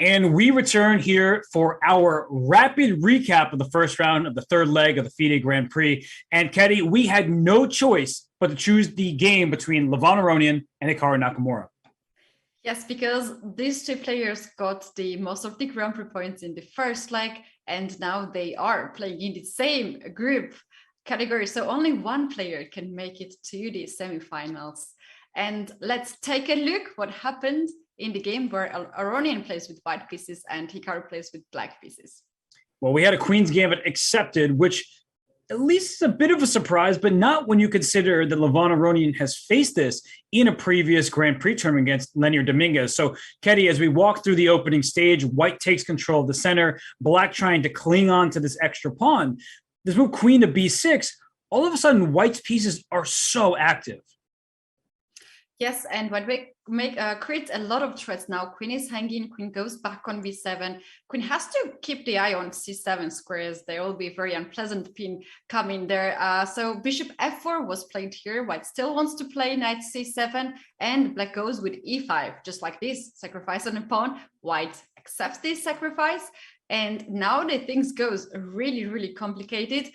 And we return here for our rapid recap of the first round of the third leg of the FIDE Grand Prix. And Keti, we had no choice but to choose the game between Levon Aronian and Hikaru Nakamura. Yes, because these two players got the most of the Grand Prix points in the first leg, and now they are playing in the same group category. So only one player can make it to the semifinals. And let's take a look what happened in the game where Aronian plays with white pieces and Hikaru plays with black pieces. Well, we had a Queen's Gambit accepted, which at least is a bit of a surprise, but not when you consider that Levon Aronian has faced this in a previous Grand Prix tournament against Leonard Dominguez. So, Keti, as we walk through the opening stage, white takes control of the center, black trying to cling on to this extra pawn. This move queen to b6, all of a sudden, white's pieces are so active. Yes, and when we create a lot of threats now, queen is hanging, queen goes back on b7, queen has to keep the eye on c7 squares. There will be a very unpleasant pin coming there. So bishop f4 was played here. White still wants to play knight c7, and black goes with e5, just like this, sacrifice on a pawn. White accepts this sacrifice. And now the things goes really, really complicated.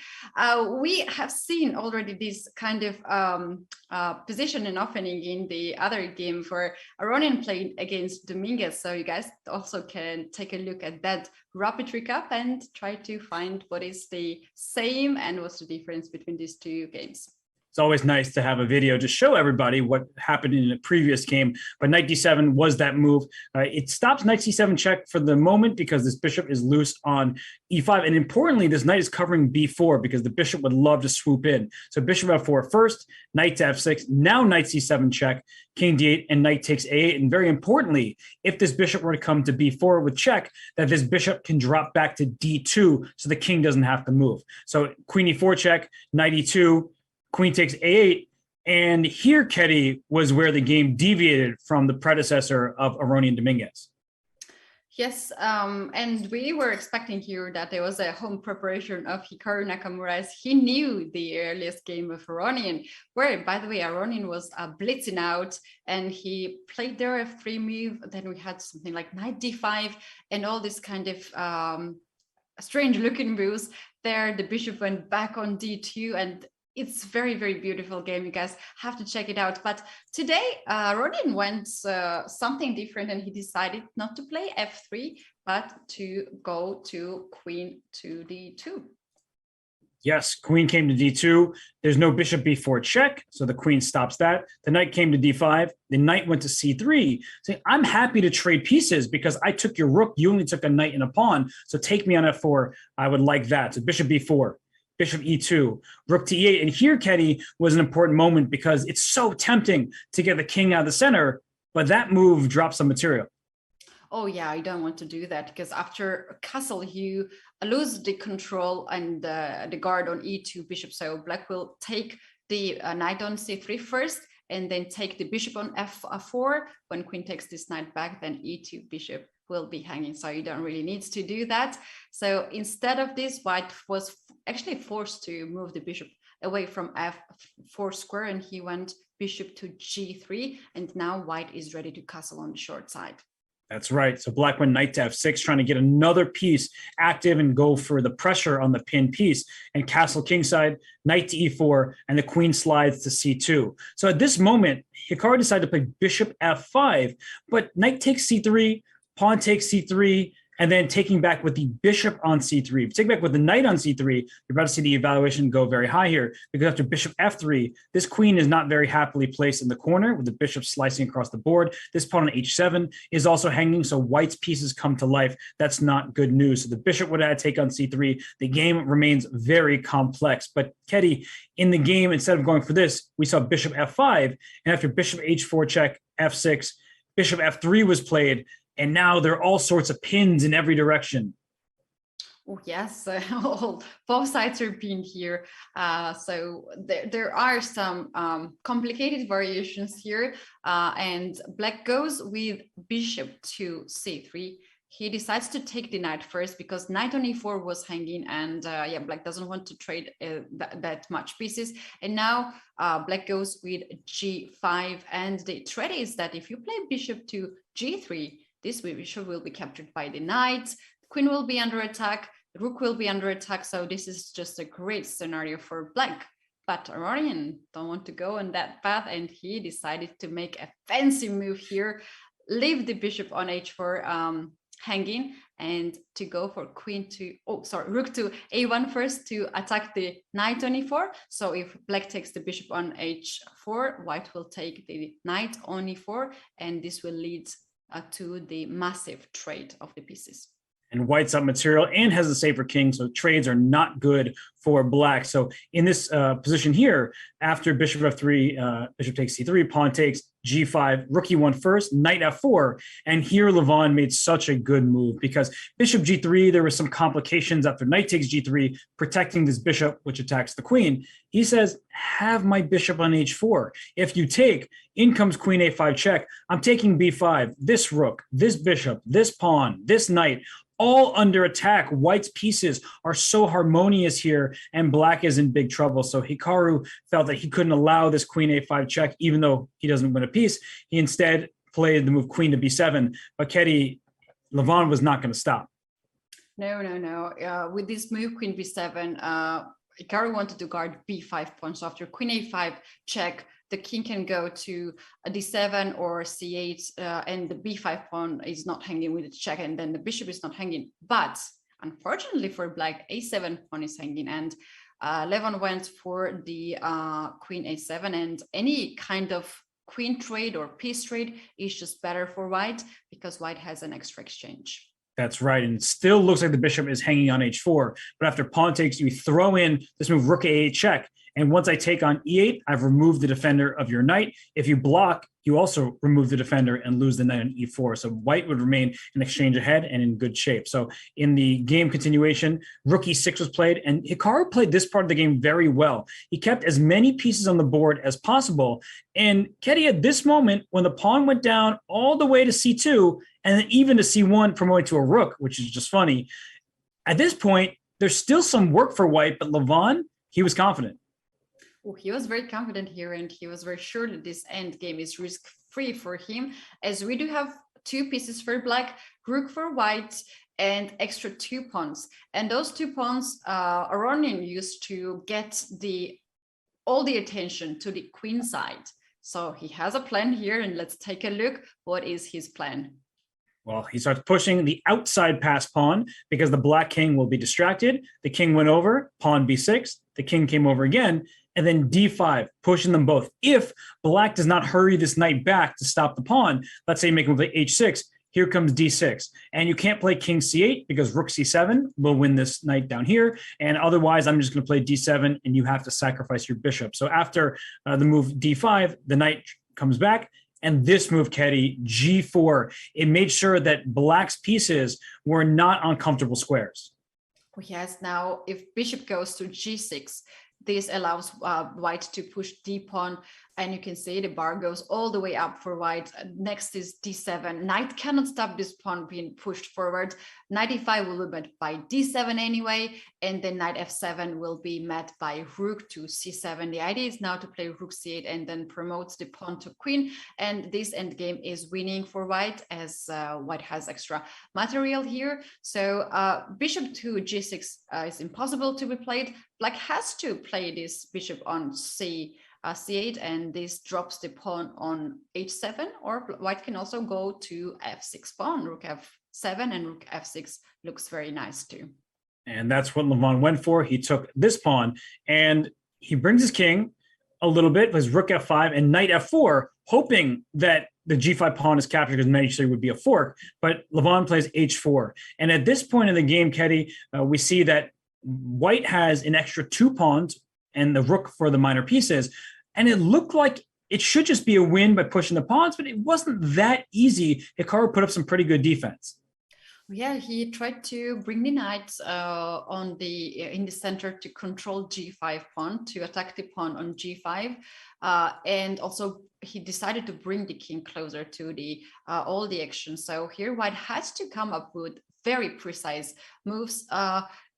We have seen already this kind of position and opening in the other game for Aronian played against Dominguez. So you guys also can take a look at that rapid recap and try to find what is the same and what's the difference between these two games. It's always nice to have a video to show everybody what happened in a previous game. But knight d7 was that move. It stops knight c7 check for the moment because this bishop is loose on e5. And importantly, this knight is covering b4 because the bishop would love to swoop in. So bishop f4 first, knight to f6, now knight c7 check, king d8, and knight takes a8. And very importantly, if this bishop were to come to b4 with check, that this bishop can drop back to d2 so the king doesn't have to move. So queen e4 check, knight e2, queen takes a8, and here, Keti, was where the game deviated from the predecessor of Aronian Dominguez. Yes, and we were expecting here that there was a home preparation of Hikaru Nakamura, as he knew the earliest game of Aronian, where, by the way, Aronian was blitzing out, and he played their f3 move. Then we had something like knight d5, and all this kind of strange-looking moves. There, the bishop went back on d2, and it's very, very beautiful game. You guys have to check it out. But today, Aronian went something different, and he decided not to play f3, but to go to queen to d2. Yes, queen came to d2. There's no bishop b4 check, so the queen stops that. The knight came to d5. The knight went to c3. Saying, I'm happy to trade pieces because I took your rook. You only took a knight and a pawn. So take me on f4. I would like that. So bishop b4. Bishop e2, rook to e8. And here, Keti, was an important moment because it's so tempting to get the king out of the center, but that move drops some material. Oh, yeah, I don't want to do that because after castle, you lose the control and the guard on e2 bishop. So black will take the knight on c3 first, and then take the bishop on f4. When queen takes this knight back, then e2 bishop will be hanging, so you don't really need to do that. So instead of this, white was actually forced to move the bishop away from f4 square, and he went bishop to g3, and now white is ready to castle on the short side. That's right. So black went knight to f6, trying to get another piece active and go for the pressure on the pinned piece, and castle kingside, knight to e4, and the queen slides to c2. So at this moment, Hikaru decided to play bishop f5, but knight takes c3, pawn takes c3, and then taking back with the bishop on c3. If you take back with the knight on c3, you're about to see the evaluation go very high here, because after bishop f3, this queen is not very happily placed in the corner with the bishop slicing across the board. This pawn on h7 is also hanging, so white's pieces come to life. That's not good news. So the bishop would have had to take on c3. The game remains very complex. But Keti, in the game, instead of going for this, we saw bishop f5, and after bishop h4 check, f6, bishop f3 was played, and now there are all sorts of pins in every direction. Oh, yes, both sides are pinned here. So there are some complicated variations here. And black goes with bishop to c3. He decides to take the knight first because knight on e4 was hanging, and yeah, black doesn't want to trade that much pieces. And now black goes with g5. And the threat is that if you play bishop to g3, this bishop will be captured by the knight, the queen will be under attack, the rook will be under attack. So this is just a great scenario for black. But Aronian don't want to go on that path, and he decided to make a fancy move here, leave the bishop on h4 hanging, and to go for rook to a1 first to attack the knight on e4. So if black takes the bishop on h4, white will take the knight on e4, and this will lead to the massive trade of the pieces. And white's up material and has a safer king, so trades are not good for black. So in this position here, after bishop f3, bishop takes c3, pawn takes g5, rook e1 first, knight f4, and here Levon made such a good move because bishop g3, there were some complications after knight takes g3, protecting this bishop, which attacks the queen. He says, have my bishop on h4. If you take, in comes queen a5 check, I'm taking b5, this rook, this bishop, this pawn, this knight, all under attack. White's pieces are so harmonious here, and black is in big trouble. So Hikaru felt that he couldn't allow this queen a5 check, even though he doesn't win a piece. He instead played the move queen to b7. But Keti, Levon was not going to stop. No. With this move, queen b7, Hikaru wanted to guard b5 pawn. So after queen a5 check, the king can go to a d7 or c8, and the b5 pawn is not hanging with the check, and then the bishop is not hanging. But unfortunately for black, a7 pawn is hanging, and Levon went for the queen a7, and any kind of queen trade or piece trade is just better for white because white has an extra exchange. That's right. And it still looks like the bishop is hanging on h4. But after pawn takes, you throw in this move rook a8 check. And once I take on e8, I've removed the defender of your knight. If you block, you also remove the defender and lose the knight on e4. So white would remain in exchange ahead and in good shape. So in the game continuation, rook e6 was played, and Hikaru played this part of the game very well. He kept as many pieces on the board as possible. And Keti, at this moment, when the pawn went down all the way to c2, and then even to c1 promoted to a rook, which is just funny, at this point, there's still some work for white, but Levon, he was confident. Oh, he was very confident here, and he was very sure that this end game is risk-free for him, as we do have two pieces for black, rook for white, and extra 2 pawns. And those 2 pawns Aronian used to get all the attention to the queen side. So he has a plan here, and let's take a look. What is his plan? Well, he starts pushing the outside pass pawn because the black king will be distracted. The king went over, pawn b6, the king came over again, and then d5, pushing them both. If black does not hurry this knight back to stop the pawn, let's say make him play h6, here comes d6. And you can't play king c8 because rook c7 will win this knight down here. And otherwise, I'm just going to play d7, and you have to sacrifice your bishop. So after the move d5, the knight comes back. And this move, Keti, g4, it made sure that black's pieces were not on comfortable squares. Yes, now if bishop goes to g6, this allows white to push d pawn, and you can see the bar goes all the way up for white. Next is d7. Knight cannot stop this pawn being pushed forward. Knight e5 will be met by d7 anyway, and then knight f7 will be met by rook to c7. The idea is now to play rook c8 and then promote the pawn to queen, and this endgame is winning for white, as white has extra material here. So bishop to g6 is impossible to be played. Black has to play this bishop on c8, and this drops the pawn on h7, or white can also go to f6 pawn, rook f7, and rook f6 looks very nice too. And that's what Levon went for. He took this pawn, and he brings his king a little bit, with rook f5 and knight f4, hoping that the g5 pawn is captured because knight h3 would be a fork, but Levon plays h4. And at this point in the game, Keti, we see that white has an extra 2 pawns and the rook for the minor pieces. And it looked like it should just be a win by pushing the pawns, but it wasn't that easy. Hikaru put up some pretty good defense. Yeah, he tried to bring the knight in the center to control g5 pawn, to attack the pawn on g5. And also he decided to bring the king closer to the all the action. So here white has to come up with very precise moves.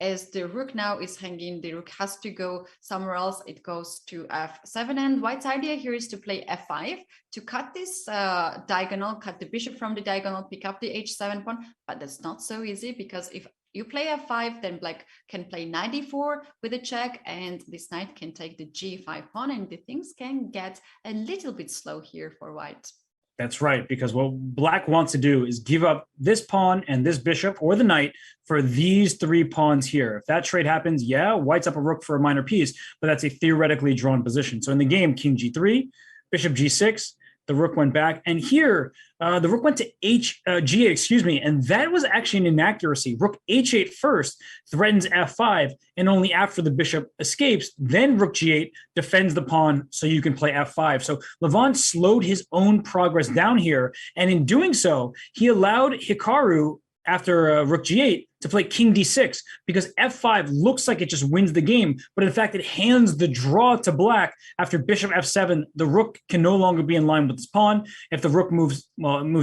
As the rook now is hanging, the rook has to go somewhere else. It goes to f7, and white's idea here is to play f5 to cut this diagonal, cut the bishop from the diagonal, pick up the h7 pawn. But that's not so easy, because if you play f5, then black can play knight e4 with a check, and this knight can take the g5 pawn, and the things can get a little bit slow here for white. That's right, because what black wants to do is give up this pawn and this bishop or the knight for these 3 pawns here. If that trade happens, yeah, white's up a rook for a minor piece, but that's a theoretically drawn position. So in the game, king g3, bishop g6, the rook went back, and here the rook went to g8, excuse me, and that was actually an inaccuracy. Rook h8 first threatens f5, and only after the bishop escapes, then rook g8 defends the pawn so you can play f5. So Levon slowed his own progress down here, and in doing so, he allowed Hikaru, after rook g8, to play king d6, because f5 looks like it just wins the game, but in fact it hands the draw to black. After bishop f7, the rook can no longer be in line with this pawn. If the rook moves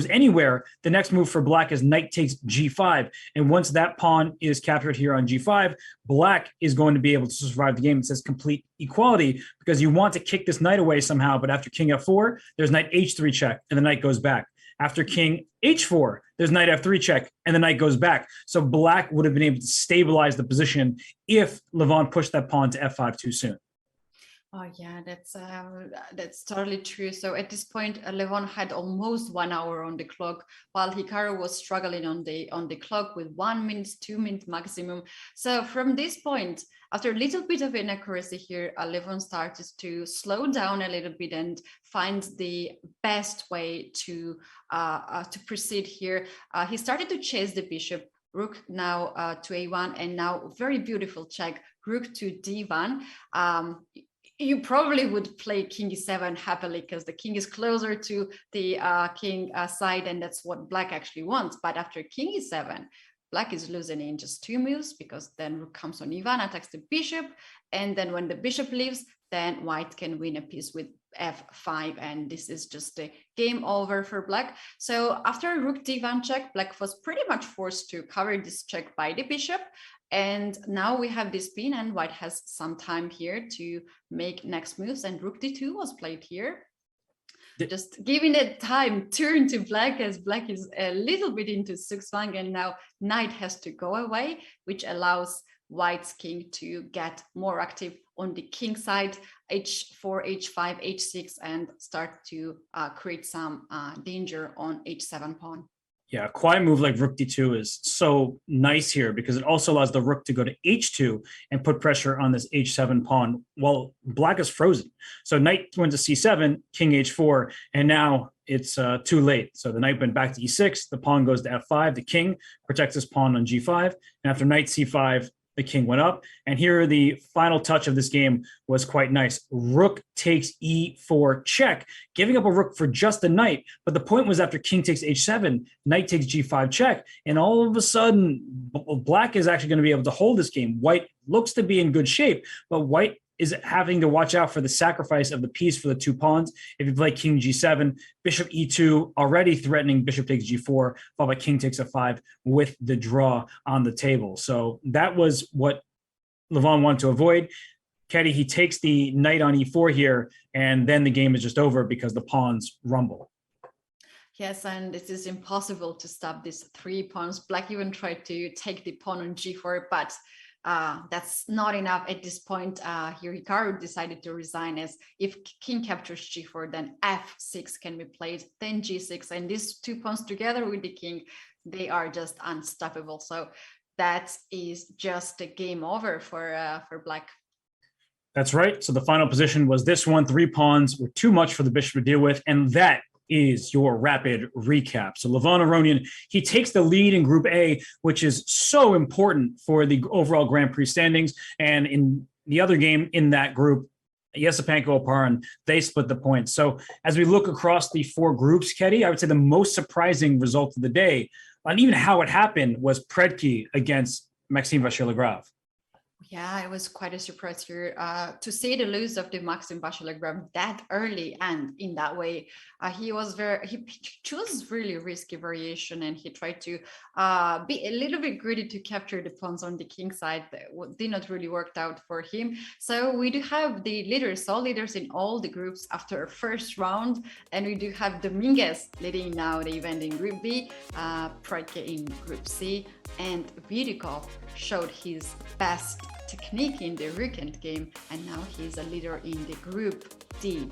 anywhere, the next move for black is knight takes g5, and once that pawn is captured here on g5, black is going to be able to survive the game. It says complete equality, because you want to kick this knight away somehow, but after king f4, there's knight h3 check, and the knight goes back. After king h4, there's knight f3 check, and the knight goes back. So black would have been able to stabilize the position if Levon pushed that pawn to f5 too soon. Oh yeah, that's totally true. So at this point, Levon had almost 1 hour on the clock, while Hikaru was struggling on the clock with 1 minute, 2 minutes maximum. So from this point, after a little bit of inaccuracy here, Levon started to slow down a little bit and find the best way to proceed here. He started to chase the bishop. Rook now to a1, and now very beautiful check, rook to d1. You probably would play king e7 happily, because the king is closer to the king side, and that's what black actually wants. But after king e7, black is losing in just 2 moves, because then rook comes on e1, attacks the bishop, and then when the bishop leaves, then white can win a piece with f5, and this is just a game over for black. So after rook d1 check, black was pretty much forced to cover this check by the bishop. And now we have this pin, and white has some time here to make next moves, and rook d2 was played here. Just giving it time, turn to black, as black is a little bit into zugzwang, and now knight has to go away, which allows white's king to get more active on the king side, h4, h5, h6, and start to create some danger on h7 pawn. Yeah, a quiet move like rook d2 is so nice here, because it also allows the rook to go to h2 and put pressure on this h7 pawn while black is frozen. So knight went to c7, king h4, and now it's too late. So the knight went back to e6, the pawn goes to f5, the king protects his pawn on g5, and after knight c5, the king went up. And here the final touch of this game was quite nice. Rook takes e4 check, giving up a rook for just the knight. But the point was, after king takes h7, knight takes g5 check. And all of a sudden, black is actually going to be able to hold this game. White looks to be in good shape, but white is having to watch out for the sacrifice of the piece for the 2 pawns. If you play king g7, bishop e2, already threatening bishop takes g4, followed by king takes f5 with the draw on the table. So that was what Levon wanted to avoid. Keti, he takes the knight on e4 here, and then the game is just over because the pawns rumble. Yes, and it is impossible to stop these 3 pawns. Black even tried to take the pawn on g4, but that's not enough at this point. Here Hikaru decided to resign, as if king captures g4, then f6 can be played, then g6, and these 2 pawns together with the king, they are just unstoppable. So that is just a game over for black. That's right. So the final position was this one. 3 pawns were too much for the bishop to deal with, and that is your rapid recap. So Levon Aronian, he takes the lead in Group A, which is so important for the overall Grand Prix standings. And in the other game in that group, Yesapenko Oparin, they split the points. So as we look across the 4 groups, Keti, I would say the most surprising result of the day, and even how it happened, was Predki against Maxime Vachier-Lagrave. Yeah, it was quite a surprise here to see the lose of the Maxim Bachelegram that early and in that way. He chose really risky variation, and he tried to be a little bit greedy to capture the pawns on the king side. That did not really work out for him. So we do have the leaders, all leaders in all the groups after a first round, and we do have Dominguez leading now the event in Group B, Prike in Group C, and Vidikov showed his best technique in the Rook Endgame, and now he's a leader in the Group D.